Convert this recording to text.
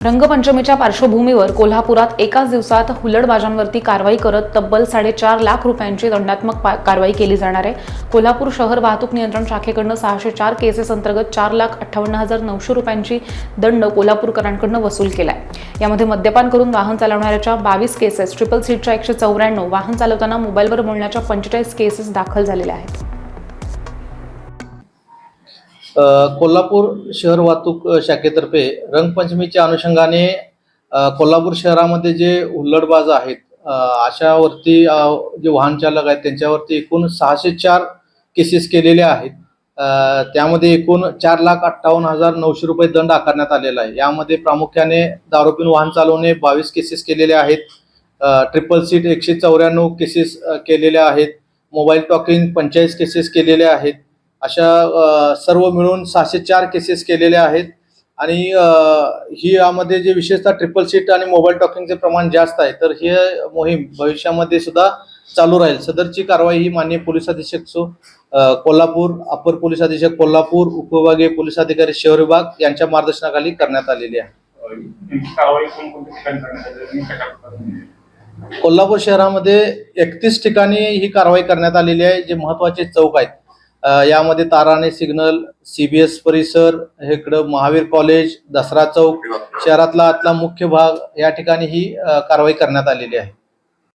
रंगपंचमीच्या पार्श्वभूमीवर कोल्हापुरात एकाच दिवसात हुल्लडबाजांवरती कारवाई करत तब्बल 4.5 लाख रुपयांची दंडात्मक कारवाई केली जाणार आहे। कोल्हापूर शहर वाहतूक नियंत्रण शाखेकडून 604 केसेस अंतर्गत 4,58,900 रुपयांची दंड कोल्हापूरकरांकडून वसूल केलाय। यामध्ये मद्यपान करून वाहन चालवणाऱ्याच्या 22 केसेस, ट्रिपल सीटच्या 194, वाहन चालवताना मोबाईलवर बोलण्याच्या 45 केसेस दाखल झालेल्या आहेत। कोल्हापूर शहर वाहतूक शाखेतर्फे रंगपंचमीच्या अनुषंगाने कोल्हापूर शहरामध्ये जे हुल्लडबाज आहेत अशावरती जे वाहन चालक आहेत त्यांच्यावरती एकूण 604 केसेस केलेले आहेत। त्यामध्ये एकूण 4,58,900 रुपये दंड आकारण्यात आलेला आहे। यामध्ये प्रामुख्याने दारू पिऊन वाहन चालवणे 22 केसेस केलेले आहेत, ट्रिपल सीट 194 केसेस केलेल्या आहेत, मोबाईल टॉकिंग 45 केसेस केलेले आहेत। अशा सर्व मिळून 604 केसेस केलेल्या आहेत। आणि ही यामध्ये जे विशेषतः ट्रिपल सीट आणि मोबाईल टॉकिंगचे प्रमाण जास्त आहे, तर ही मोहीम भविष्यामध्ये सुद्धा चालू राहील। सदरची कारवाई ही माननीय पोलीस अधीक्षक कोल्हापूर, अपर पोलीस अधीक्षक कोल्हापूर, उपविभागीय पोलीस अधिकारी शहर विभाग यांच्या मार्गदर्शनाखाली करण्यात आलेली आहे। कोल्हापूर शहरामध्ये 31 ठिकाणी ही कारवाई करण्यात आलेली आहे। जे महत्त्वाचे चौक आहेत यामध्ये ताराणे सिग्नल, CBS परिसर, इकडं महावीर कॉलेज, दसरा चौक, शहरातला आतला मुख्य भाग या ठिकाणी ही कारवाई करण्यात आलेली आहे।